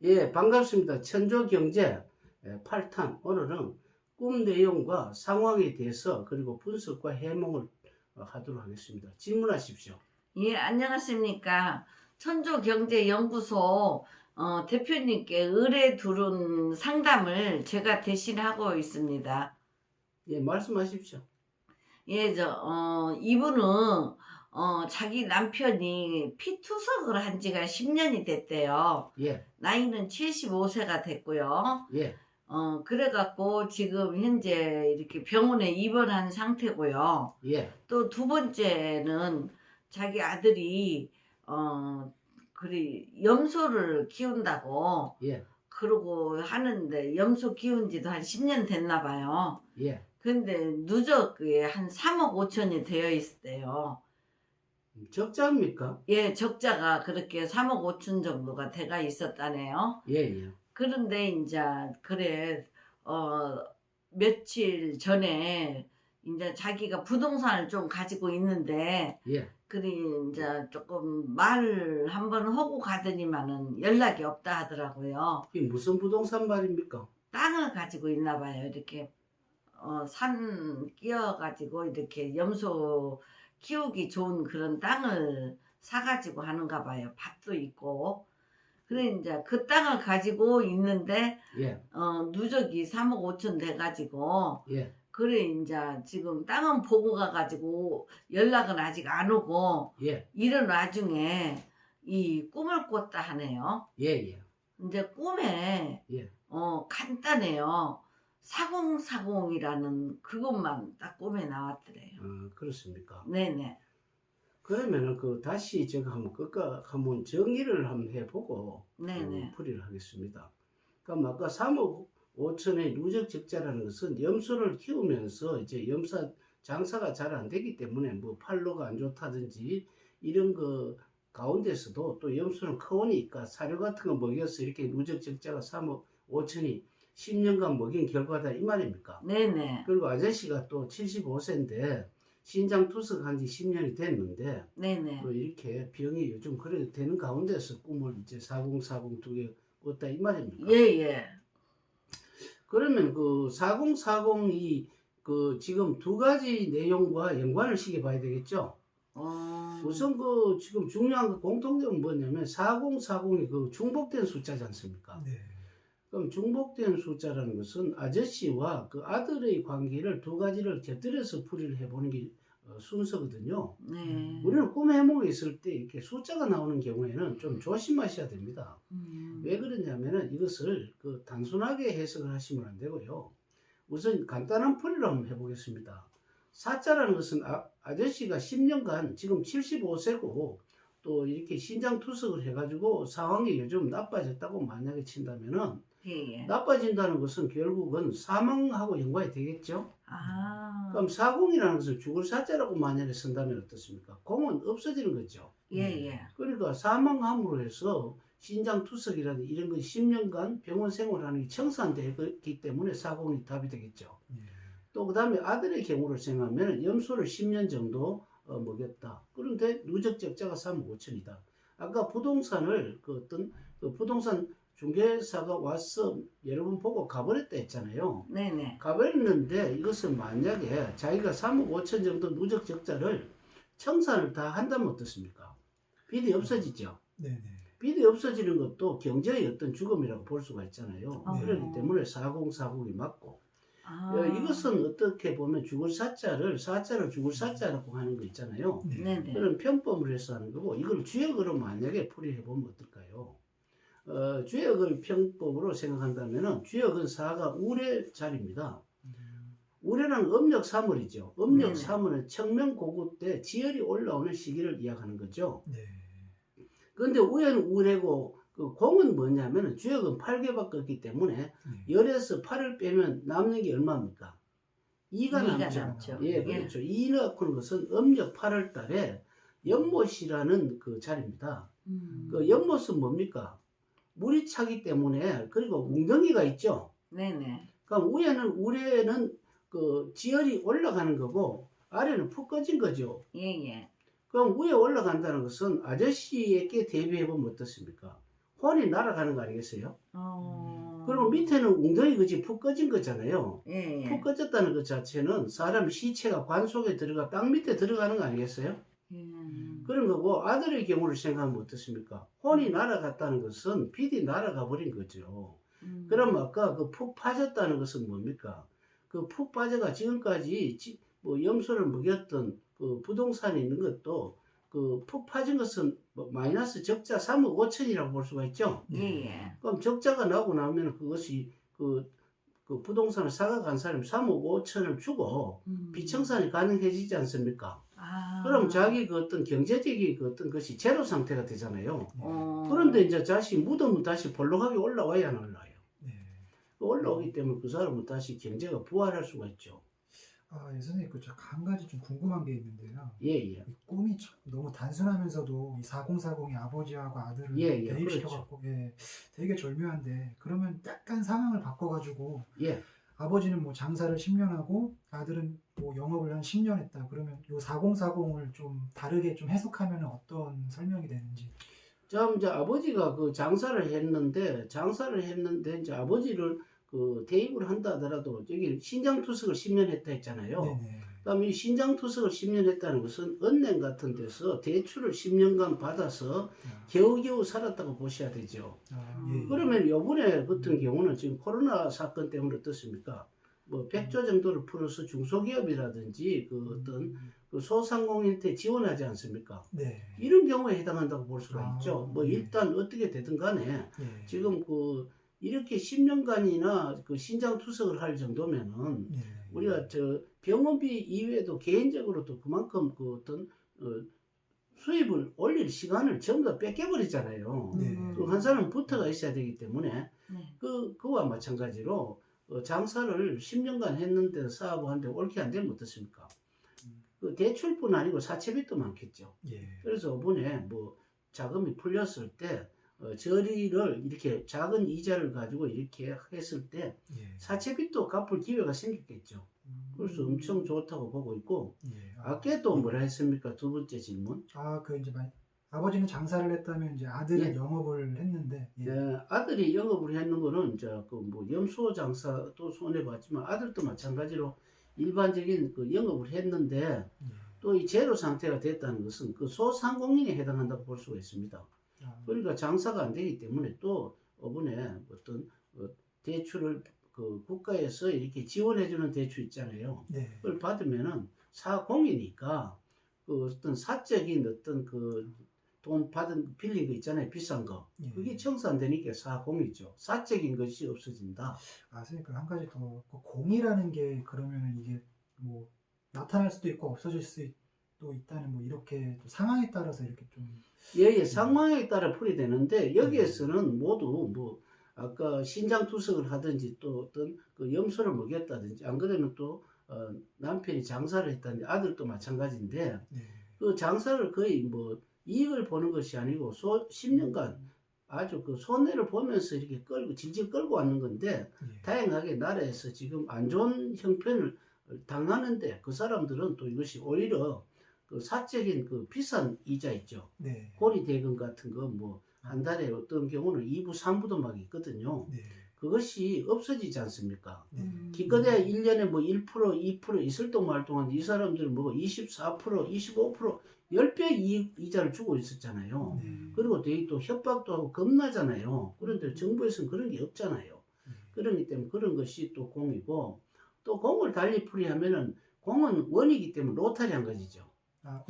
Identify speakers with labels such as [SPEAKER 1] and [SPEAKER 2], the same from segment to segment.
[SPEAKER 1] 예, 반갑습니다. 천조경제 8탄. 오늘은 꿈 내용과 상황에 대해서 그리고 분석과 해몽을 하도록 하겠습니다. 질문하십시오.
[SPEAKER 2] 예, 안녕하십니까. 천조경제연구소 대표님께 의뢰 두른 상담을 제가 대신하고 있습니다.
[SPEAKER 1] 예, 말씀하십시오.
[SPEAKER 2] 예, 이분은 자기 남편이 피투석을 한 지가 10년이 됐대요.
[SPEAKER 1] 예,
[SPEAKER 2] 나이는 75세가 됐고요.
[SPEAKER 1] 예,
[SPEAKER 2] 그래갖고 지금 현재 이렇게 병원에 입원한 상태고요.
[SPEAKER 1] 예,
[SPEAKER 2] 또 두 번째는 자기 아들이 염소를 키운다고
[SPEAKER 1] 예,
[SPEAKER 2] 그러고 하는데, 염소 키운 지도 한 10년 됐나 봐요.
[SPEAKER 1] 예.
[SPEAKER 2] 근데 누적에 한 3억 5천이 되어 있대요.
[SPEAKER 1] 적자입니까?
[SPEAKER 2] 예, 적자가 그렇게 3억 5천 정도가 돼가 있었다네요.
[SPEAKER 1] 예, 예,
[SPEAKER 2] 그런데 이제 그래 며칠 전에 이제 자기가 부동산을 좀 가지고 있는데,
[SPEAKER 1] 예.
[SPEAKER 2] 그래 이제 조금 말을 한번 하고 가더니만은 연락이 없다 하더라고요.
[SPEAKER 1] 이게 무슨 부동산 말입니까?
[SPEAKER 2] 땅을 가지고 있나 봐요. 이렇게 산 끼어가지고 이렇게 염소 키우기 좋은 그런 땅을 사가지고 하는가 봐요. 밭도 있고. 그래 이제 그 땅을 가지고 있는데
[SPEAKER 1] 예,
[SPEAKER 2] 누적이 3억 5천 돼가지고,
[SPEAKER 1] 예,
[SPEAKER 2] 그래 이제 지금 땅은 보고 가가지고 연락은 아직 안 오고,
[SPEAKER 1] 예,
[SPEAKER 2] 이런 와중에 이 꿈을 꿨다 하네요.
[SPEAKER 1] 예, 예,
[SPEAKER 2] 이제 꿈에
[SPEAKER 1] 예.
[SPEAKER 2] 간단해요. 사공사공이라는 그것만 딱 꿈에 나왔더래요.
[SPEAKER 1] 그렇습니까?
[SPEAKER 2] 네네.
[SPEAKER 1] 그러면은 다시 제가 한번 정리를 한번 해보고
[SPEAKER 2] 네네.
[SPEAKER 1] 풀이를 하겠습니다. 그럼 아까 3억 5천의 누적 적자라는 것은 염소를 키우면서 이제 장사가 잘 안 되기 때문에 뭐 팔로가 안 좋다든지 이런 거 가운데서도 또 염소는 크오니까 사료 같은 거 먹여서 이렇게 누적 적자가 3억 5천이 10년간 먹인 결과다 이 말입니까?
[SPEAKER 2] 네네.
[SPEAKER 1] 그리고 아저씨가 또 75세인데 신장 투석한 지 10년이 됐는데
[SPEAKER 2] 네네.
[SPEAKER 1] 또 이렇게 병이 요즘 그래도 되는 가운데서 꿈을 이제 4040 두 개 꿨다 이 말입니까?
[SPEAKER 2] 예예.
[SPEAKER 1] 그러면 4040이 지금 두 가지 내용과 연관을 시켜 봐야 되겠죠? 우선 지금 중요한 공통점은 뭐냐면 4040이 중복된 숫자지 않습니까?
[SPEAKER 3] 네.
[SPEAKER 1] 그럼 중복된 숫자라는 것은 아저씨와 그 아들의 관계를 두 가지를 곁들여서 풀이를 해보는 게 순서거든요.
[SPEAKER 2] 네.
[SPEAKER 1] 우리는 꿈 해몽에 있을 때 이렇게 숫자가 나오는 경우에는 좀 조심하셔야 됩니다. 왜 그러냐면은 이것을 단순하게 해석을 하시면 안 되고요. 우선 간단한 풀이를 한번 해보겠습니다. 사자라는 것은 아저씨가 10년간 지금 75세고 또 이렇게 신장 투석을 해가지고 상황이 요즘 나빠졌다고 만약에 친다면은
[SPEAKER 2] 예예.
[SPEAKER 1] 나빠진다는 것은 결국은 사망하고 연관이 되겠죠. 그럼 사공이라는 것을 죽을 사자라고 만약에 쓴다면 어떻습니까? 공은 없어지는 거죠.
[SPEAKER 2] 예예.
[SPEAKER 1] 그러니까 사망함으로 해서 신장 투석이라든 이런 거 10년간 병원 생활하는 게 청산되기 때문에 사공이 답이 되겠죠. 또 그 다음에 아들의 경우를 생각하면 염소를 10년 정도 먹였다. 그런데 누적 적자가 3억 5천이다. 아까 부동산을 어떤 부동산 중개사가 와서 여러분 보고 가버렸다 했잖아요.
[SPEAKER 2] 네네.
[SPEAKER 1] 가버렸는데 이것은 만약에 자기가 3억 5천 정도 누적 적자를 청산을 다 한다면 어떻습니까? 빚이 없어지죠.
[SPEAKER 3] 네네.
[SPEAKER 1] 빚이 없어지는 것도 경제의 어떤 죽음이라고 볼 수가 있잖아요.
[SPEAKER 2] 네.
[SPEAKER 1] 그렇기 때문에 4040이 맞고 이것은 어떻게 보면 죽을 사자를 죽을 사자라고 하는 거 있잖아요.
[SPEAKER 2] 네네.
[SPEAKER 1] 그런 편법을 해서 하는 거고 이걸 주역으로 만약에 풀이해 보면 어떨까요? 주역을 편법으로 생각한다면은 주역은 사가 우레 자리입니다. 우레는 음력 3월이죠. 음력 3월은 청명고구 때 지열이 올라오는 시기를 이야기하는 거죠.
[SPEAKER 3] 네.
[SPEAKER 1] 그런데 우에는 우레고 공은 뭐냐면 주역은 8개밖에 없기 때문에 열에서 8을 빼면 남는 게 얼마입니까? 2가 남죠. 예, 그렇죠. 2가 그런 것은 음력 8월 달에 연못이라는 그 자리입니다. 그 연못은 뭡니까? 물이 차기 때문에 그리고 웅덩이가 있죠.
[SPEAKER 2] 네네.
[SPEAKER 1] 그럼 우에는 지열이 올라가는 거고 아래는 푹 꺼진 거죠.
[SPEAKER 2] 예예.
[SPEAKER 1] 그럼 위에 올라간다는 것은 아저씨에게 대비해 보면 어떻습니까? 혼이 날아가는 거 아니겠어요?
[SPEAKER 2] 어.
[SPEAKER 1] 그리고 밑에는 웅덩이 그지 푹 꺼진 거잖아요.
[SPEAKER 2] 예,
[SPEAKER 1] 푹 꺼졌다는 것 자체는 사람 시체가 관 속에 들어가 땅 밑에 들어가는 거 아니겠어요?
[SPEAKER 2] 예.
[SPEAKER 1] 그런 거고 아들의 경우를 생각하면 어떻습니까? 혼이 날아갔다는 것은 빛이 날아가 버린 거죠. 그럼 아까 그 푹 빠졌다는 것은 뭡니까? 그 푹 빠져가 지금까지 뭐 염소를 먹였던 그 부동산이 있는 것도 그 푹 빠진 것은 뭐 마이너스 적자 3억 5천이라고 볼 수가 있죠.
[SPEAKER 2] 예, 예.
[SPEAKER 1] 그럼 적자가 나고 나면 그것이 그 부동산을 사가간 사람이 3억 5천을 주고 비청산이 가능해지지 않습니까?
[SPEAKER 2] 아.
[SPEAKER 1] 그럼 자기 그 어떤 경제적인 그 어떤 것이 제로 상태가 되잖아요.
[SPEAKER 2] 어.
[SPEAKER 1] 그런데 이제 다시 묻으면 다시 볼록하게 올라와야 안 올라와요.
[SPEAKER 3] 네.
[SPEAKER 1] 올라오기 때문에 그 사람은 다시 경제가 부활할 수가 있죠.
[SPEAKER 3] 아, 예, 선생님, 한 가지 좀 궁금한 게 있는데요.
[SPEAKER 1] 예, 예.
[SPEAKER 3] 이 꿈이 참 너무 단순하면서도 이 4040이 아버지하고 아들을
[SPEAKER 1] 예, 예,
[SPEAKER 3] 대입시켜갖고 예, 되게 절묘한데 그러면 약간 상황을 바꿔가지고
[SPEAKER 1] 예.
[SPEAKER 3] 아버지는 뭐 장사를 10년 하고 아들은 뭐 영업을 한 10년 했다. 그러면 요 4040을 좀 다르게 좀 해석하면 어떤 설명이 되는지.
[SPEAKER 1] 자, 이제 아버지가 그 장사를 했는데 이제 아버지를 그 대입을 한다 하더라도 여기 신장투석을 10년 했다 했잖아요.
[SPEAKER 3] 네네.
[SPEAKER 1] 그다음에 이 신장투석을 10년 했다는 것은 은행 같은 데서 대출을 10년간 받아서 겨우겨우 살았다고 보셔야 되죠.
[SPEAKER 3] 예.
[SPEAKER 1] 그러면 요번에 같은 경우는 지금 코로나 사건 때문에 어떻습니까? 뭐 100조 정도를 풀어서 중소기업이라든지 그 어떤 그 소상공인한테 지원하지 않습니까?
[SPEAKER 3] 네.
[SPEAKER 1] 이런 경우에 해당한다고 볼 수가
[SPEAKER 3] 아,
[SPEAKER 1] 있죠. 뭐
[SPEAKER 3] 예.
[SPEAKER 1] 일단 어떻게 되든 간에
[SPEAKER 3] 예.
[SPEAKER 1] 지금 그 이렇게 10년간이나 그 신장 투석을 할 정도면은
[SPEAKER 3] 예.
[SPEAKER 1] 우리가 저 병원비 이외에도 개인적으로도 그만큼 그 어떤 수입을 올릴 시간을 전부 다 뺏겨버리잖아요.
[SPEAKER 3] 네.
[SPEAKER 1] 그 한 사람은 붙어가 있어야 되기 때문에
[SPEAKER 2] 네.
[SPEAKER 1] 그와 마찬가지로 장사를 10년간 했는데 사업을 하는데 옳게 안 되면 어떻습니까? 그 대출뿐 아니고 사채빚도 많겠죠.
[SPEAKER 3] 예.
[SPEAKER 1] 그래서 이번에 뭐 자금이 풀렸을 때 저리를 이렇게 작은 이자를 가지고 이렇게 했을 때
[SPEAKER 3] 예.
[SPEAKER 1] 사채빚도 갚을 기회가 생겼겠죠. 그래서 엄청 좋다고 보고 있고
[SPEAKER 3] 예.
[SPEAKER 1] 아까 또 뭐라 했습니까? 두 번째 질문.
[SPEAKER 3] 그 이제 아버지는 장사를 했다면 이제 아들은
[SPEAKER 1] 예.
[SPEAKER 3] 영업을 했는데 예.
[SPEAKER 1] 아들이 영업을 했는 거는 이제 그 뭐 염소 장사도 손해 봤지만 아들도 마찬가지로 일반적인 그 영업을 했는데
[SPEAKER 3] 예.
[SPEAKER 1] 또 이 제로 상태가 됐다는 것은 그 소상공인에 해당한다고 볼 수가 있습니다. 그러니까 장사가 안 되기 때문에 또 이번에 어떤 대출을 그 국가에서 이렇게 지원해주는 대출 있잖아요.
[SPEAKER 3] 네.
[SPEAKER 1] 그걸 받으면은 사공이니까 그 어떤 사적인 어떤 그 돈 받은 빌린 거 있잖아요. 비싼 거.
[SPEAKER 3] 예.
[SPEAKER 1] 그게 청소 안 되니까 사공이죠. 사적인 것이 없어진다.
[SPEAKER 3] 선생님 한 가지 더 공이라는 게 그러면은 이게 뭐 나타날 수도 있고 없어질 수도 있다는 뭐 이렇게 또 상황에 따라서 이렇게 좀
[SPEAKER 1] 예, 상황에 따라 풀이되는데 여기에서는 모두 뭐 아까 신장 투석을 하든지 또 어떤 그 염소를 먹였다든지 안 그러면 또 남편이 장사를 했다든지 아들도 마찬가지인데
[SPEAKER 3] 네.
[SPEAKER 1] 그 장사를 거의 뭐 이익을 보는 것이 아니고 10년간 아주 그 손해를 보면서 이렇게 끌고 질질 끌고 왔는 건데
[SPEAKER 3] 예.
[SPEAKER 1] 다행하게 나라에서 지금 안 좋은 형편을 당하는데 그 사람들은 또 이것이 오히려 그 사적인 그 비싼 이자 있죠.
[SPEAKER 3] 네.
[SPEAKER 1] 고리대금 같은 거 뭐 한 달에 어떤 경우는 2부, 3부도 막 있거든요.
[SPEAKER 3] 네.
[SPEAKER 1] 그것이 없어지지 않습니까?
[SPEAKER 3] 네.
[SPEAKER 1] 기껏해야 1년에 뭐 1%, 2% 있을 동안 할 동안 이 사람들은 뭐 24%, 25% 10배 이자를 주고 있었잖아요.
[SPEAKER 3] 네.
[SPEAKER 1] 그리고 되게 또 협박도 하고 겁나잖아요. 그런데 정부에서는 그런 게 없잖아요. 그렇기 때문에 그런 것이 또 공이고 또 공을 달리 풀이하면은 공은 원이기 때문에 로타리 한 가지죠.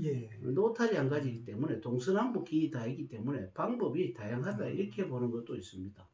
[SPEAKER 3] 예.
[SPEAKER 1] 로타리 한 가지이기 때문에 동서남북 기이 다이기 때문에 방법이 다양하다 이렇게 보는 것도 있습니다.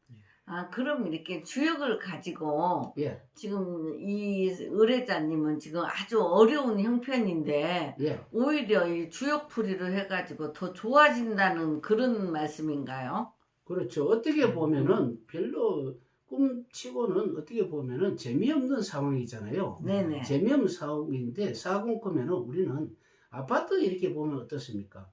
[SPEAKER 2] 그럼 이렇게 주역을 가지고
[SPEAKER 1] 예,
[SPEAKER 2] 지금 이 의뢰자님은 지금 아주 어려운 형편인데
[SPEAKER 1] 예.
[SPEAKER 2] 오히려 이 주역풀이를 해가지고 더 좋아진다는 그런 말씀인가요?
[SPEAKER 1] 그렇죠. 어떻게 보면은 별로 꿈치고는 어떻게 보면은 재미없는 상황이잖아요.
[SPEAKER 2] 네네.
[SPEAKER 1] 재미없는 상황인데 40%면은 우리는 아파트 이렇게 보면 어떻습니까?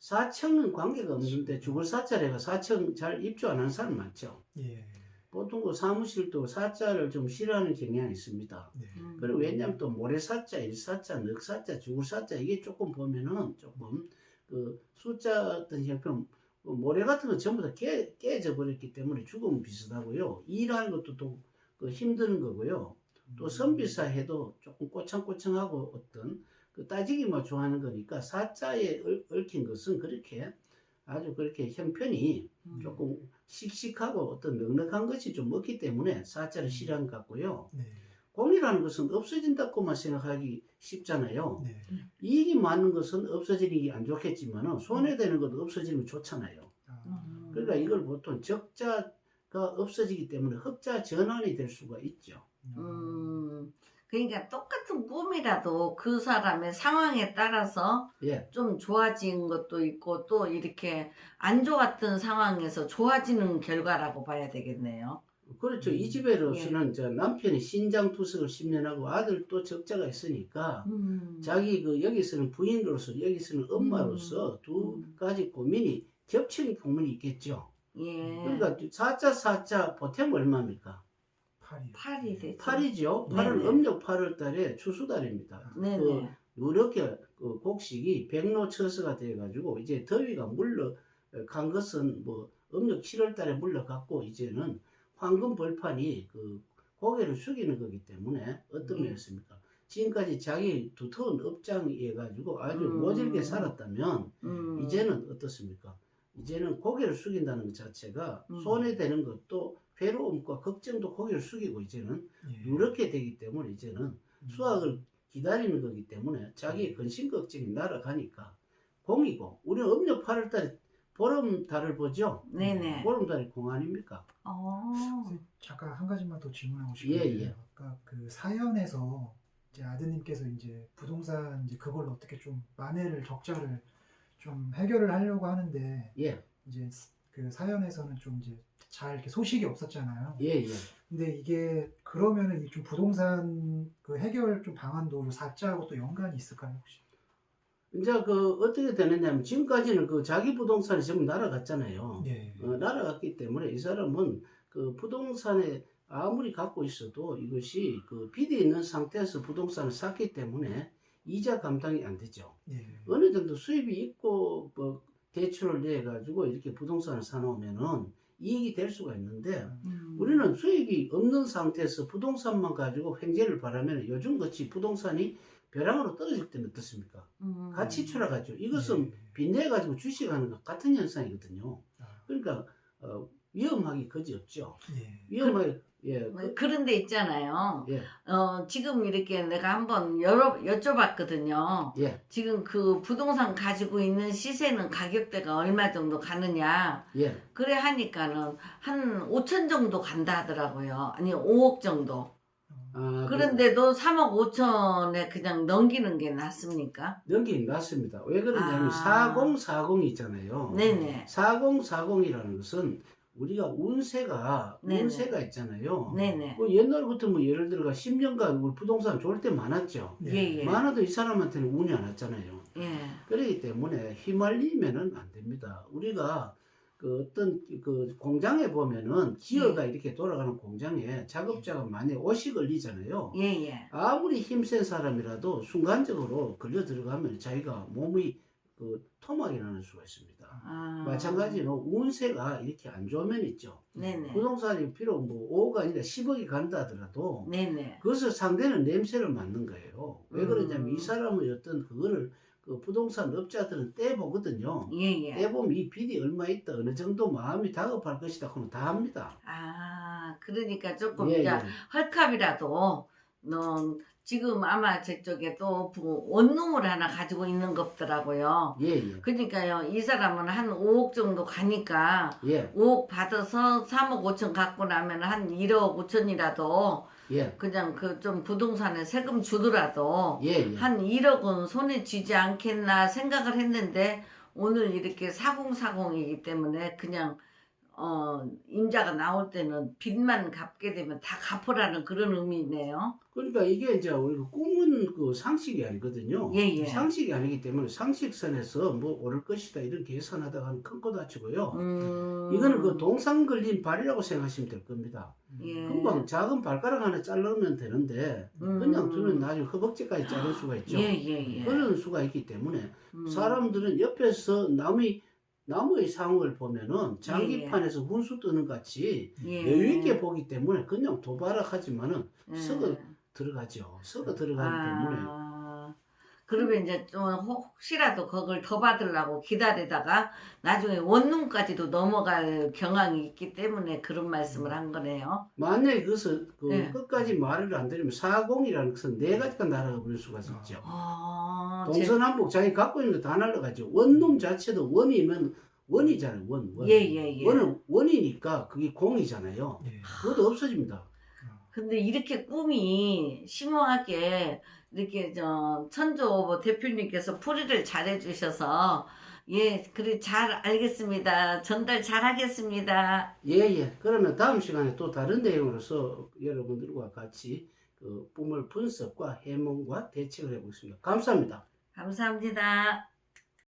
[SPEAKER 1] 4층은 관계가 없는데 죽을 사자래가 4층 잘 입주 안 하는 사람 많죠.
[SPEAKER 3] 예.
[SPEAKER 1] 보통 그 사무실도 사자를 좀 싫어하는 경향이 있습니다.
[SPEAKER 3] 네.
[SPEAKER 1] 그리고 왜냐하면 또 모래사자, 일사자, 넉사자, 죽을사자 이게 조금 보면은 조금 그 숫자 어떤 형편 그 모래 같은 거 전부 다 깨져 버렸기 때문에 죽음 비슷하고요. 일하는 것도 또 그 힘드는 거고요. 또 선비사 해도 조금 꼬창꼬창하고 어떤 그 따지기만 좋아하는 거니까 사자에 얽힌 것은 그렇게 아주 그렇게 형편이 조금 씩씩하고 어떤 넉넉한 것이 좀 없기 때문에 사자를 싫어하는 것 같고요.
[SPEAKER 3] 네.
[SPEAKER 1] 공이라는 것은 없어진다고만 생각하기 쉽잖아요.
[SPEAKER 3] 네.
[SPEAKER 1] 이익이 많은 것은 없어지는 게 안 좋겠지만 손해되는 것도 없어지는 게 좋잖아요.
[SPEAKER 3] 아,
[SPEAKER 1] 그러니까 이걸 보통 적자가 없어지기 때문에 흑자 전환이 될 수가 있죠.
[SPEAKER 2] 그러니까 똑같은 꿈이라도 그 사람의 상황에 따라서
[SPEAKER 1] 예,
[SPEAKER 2] 좀 좋아진 것도 있고 또 이렇게 안 좋았던 상황에서 좋아지는 결과라고 봐야 되겠네요.
[SPEAKER 1] 그렇죠. 이 집에로서는 저 남편이 신장투석을 10년 하고 아들도 적자가 있으니까 자기 그 여기서는 부인으로서 여기서는 엄마로서 두 가지 고민이 겹치는 고민이 있겠죠.
[SPEAKER 2] 예.
[SPEAKER 1] 그러니까 사자 보탬 얼마입니까?
[SPEAKER 3] 8이.
[SPEAKER 2] 8이 되죠.
[SPEAKER 1] 8이죠.
[SPEAKER 2] 네네.
[SPEAKER 1] 8은 음력 8월 달에 추수달입니다.
[SPEAKER 2] 네네.
[SPEAKER 1] 이렇게 그 곡식이 백로처서가 돼가지고 이제 더위가 물러간 것은 뭐 음력 7월 달에 물러갔고 이제는 황금 벌판이 그 고개를 숙이는 거기 때문에 어떤 면이었습니까? 지금까지 자기 두터운 업장에 가지고 아주 모질게 살았다면 이제는 어떻습니까? 이제는 고개를 숙인다는 것 자체가 손해되는 것도 괴로움과 걱정도 고개를 숙이고 이제는
[SPEAKER 3] 예.
[SPEAKER 1] 이렇게 되기 때문에 이제는 수확을 기다리는 거기 때문에 자기의 근심 걱정이 날아가니까 공이고 우리는 음력 8월 달에 보름달을 보죠.
[SPEAKER 2] 네네.
[SPEAKER 1] 보름달이 공 아닙니까?
[SPEAKER 3] 선생님, 잠깐 한 가지만 더 질문하고 싶은데
[SPEAKER 1] 예.
[SPEAKER 3] 아까 그 사연에서 이제 아드님께서 이제 부동산 이제 그걸 어떻게 좀 만회를 적자를 좀 해결을 하려고 하는데
[SPEAKER 1] 예,
[SPEAKER 3] 이제 그 사연에서는 좀 이제 잘 이렇게 소식이 없었잖아요.
[SPEAKER 1] 예.
[SPEAKER 3] 근데 이게 그러면은 이 좀 부동산 그 해결 좀 방안도 요 사자하고 또 연관이 있을까요 혹시?
[SPEAKER 1] 이제 그 어떻게 되느냐면 지금까지는 그 자기 부동산이 전부 날아갔잖아요.
[SPEAKER 3] 예.
[SPEAKER 1] 날아갔기 때문에 이 사람은 그 부동산에 아무리 갖고 있어도 이것이 그 빚이 있는 상태에서 부동산을 샀기 때문에 이자 감당이 안 되죠.
[SPEAKER 3] 예.
[SPEAKER 1] 어느 정도 수입이 있고 뭐 대출을 내 가지고 이렇게 부동산을 사놓으면은 이익이 될 수가 있는데 우리는 수입이 없는 상태에서 부동산만 가지고 횡재를 바라면 요즘 같이 부동산이 벼랑으로 떨어질 때는 어떻습니까? 가치 추락하죠. 이것은
[SPEAKER 3] 예.
[SPEAKER 1] 빚내 가지고 주식하는 것 같은 현상이거든요.
[SPEAKER 3] 아,
[SPEAKER 1] 그러니까 위험하기 거지없죠.
[SPEAKER 3] 예.
[SPEAKER 1] 위험하게 예,
[SPEAKER 2] 그런데 있잖아요.
[SPEAKER 1] 예,
[SPEAKER 2] 지금 이렇게 내가 한번 여쭤봤거든요.
[SPEAKER 1] 예,
[SPEAKER 2] 지금 그 부동산 가지고 있는 시세는 가격대가 얼마 정도 가느냐.
[SPEAKER 1] 예.
[SPEAKER 2] 그래 하니까는 한 5천 정도 간다 하더라고요. 아니 5억 정도.
[SPEAKER 1] 아,
[SPEAKER 2] 그런데도 3억 5천에 그냥 넘기는 게 낫습니까?
[SPEAKER 1] 넘기긴 낫습니다. 왜 그러냐면
[SPEAKER 2] 아.
[SPEAKER 1] 4040 있잖아요.
[SPEAKER 2] 네네.
[SPEAKER 1] 4040이라는 것은 우리가 운세가
[SPEAKER 2] 네네.
[SPEAKER 1] 있잖아요.
[SPEAKER 2] 네네.
[SPEAKER 1] 뭐 옛날부터 뭐 예를 들어 10년간 우리 부동산 좋을 때 많았죠.
[SPEAKER 2] 예예.
[SPEAKER 1] 많아도 이 사람한테는 운이 안 왔잖아요.
[SPEAKER 2] 예.
[SPEAKER 1] 그렇기 때문에 휘말리면은 안 됩니다. 우리가 그 어떤 그 공장에 보면은 기어가 이렇게 돌아가는 공장에 작업자가 많이 옷이 걸리잖아요.
[SPEAKER 2] 예예.
[SPEAKER 1] 아무리 힘센 사람이라도 순간적으로 걸려 들어가면 자기가 몸이 그 토막이 나는 수가 있습니다.
[SPEAKER 2] 아.
[SPEAKER 1] 마찬가지로 운세가 이렇게 안 좋으면 있죠.
[SPEAKER 2] 네네.
[SPEAKER 1] 부동산이 비록 뭐 5억가 아니라 10억이 간다 하더라도
[SPEAKER 2] 네네.
[SPEAKER 1] 그것을 상대는 냄새를 맡는 거예요. 왜 그러냐면 이 사람의 어떤 그거를 그 부동산 업자들은 떼보거든요.
[SPEAKER 2] 예예.
[SPEAKER 1] 떼보면 이 빚이 얼마 있다, 어느 정도 마음이 다급할 것이다, 그러면 다 합니다.
[SPEAKER 2] 아, 그러니까 조금
[SPEAKER 1] 예,
[SPEAKER 2] 이제
[SPEAKER 1] 예.
[SPEAKER 2] 헐값이라도 지금 아마 저쪽에 또 원룸을 하나 가지고 있는 것 같더라고요.
[SPEAKER 1] 예, 예.
[SPEAKER 2] 그러니까요, 이 사람은 한 5억 정도 가니까
[SPEAKER 1] 예,
[SPEAKER 2] 5억 받아서 3억 5천 갖고 나면 한 1억 5천이라도
[SPEAKER 1] 예,
[SPEAKER 2] 그냥 그 좀 부동산에 세금 주더라도
[SPEAKER 1] 예, 예.
[SPEAKER 2] 한 1억은 손에 쥐지 않겠나 생각을 했는데 오늘 이렇게 4040이기 때문에 그냥 임자가 나올 때는 빚만 갚게 되면 다 갚으라는 그런 의미네요.
[SPEAKER 1] 그러니까 이게 이제 우리가 꿈은 그 상식이 아니거든요.
[SPEAKER 2] 예, 예.
[SPEAKER 1] 상식이 아니기 때문에 상식선에서 뭐 오를 것이다 이런 계산하다가는 큰 거 다치고요. 이거는 그 동상 걸린 발이라고 생각하시면 될 겁니다.
[SPEAKER 2] 예.
[SPEAKER 1] 금방 작은 발가락 하나 자르면 되는데 그냥 두면 나중에 허벅지까지 자를 수가 있죠.
[SPEAKER 2] 예.
[SPEAKER 1] 그런 수가 있기 때문에
[SPEAKER 2] 음.
[SPEAKER 1] 사람들은 옆에서 남이 나무의 상을 보면은 장기판에서 훈수 뜨는 같이
[SPEAKER 2] 예.
[SPEAKER 1] 여유 있게 보기 때문에 그냥 도발하지만은
[SPEAKER 2] 예.
[SPEAKER 1] 썩어 들어가죠. 썩어 들어가기 때문에
[SPEAKER 2] 그러면 이제 좀 혹시라도 그걸 더 받으려고 기다리다가 나중에 원룸까지도 넘어갈 경향이 있기 때문에 그런 말씀을 한 거네요.
[SPEAKER 1] 만약에 그것을
[SPEAKER 2] 네.
[SPEAKER 1] 끝까지 말을 안 들으면 사공이라는 것은 네 가지가 날아가 버릴 수가 있죠. 동서남북 자기 갖고 있는 거 다 날아가죠. 원룸 자체도 원이면 원이잖아요. 원.
[SPEAKER 2] 예.
[SPEAKER 1] 원은 원이니까 그게 공이잖아요.
[SPEAKER 3] 예.
[SPEAKER 1] 그것도 없어집니다.
[SPEAKER 2] 근데 이렇게 꿈이 심오하게 이렇게 천조 대표님께서 풀이를 잘 해주셔서 예, 그래 잘 알겠습니다. 전달 잘 하겠습니다.
[SPEAKER 1] 예. 그러면 다음 시간에 또 다른 내용으로서 여러분들과 같이 그 꿈을 분석과 해몽과 대책을 해보겠습니다. 감사합니다.
[SPEAKER 2] 감사합니다.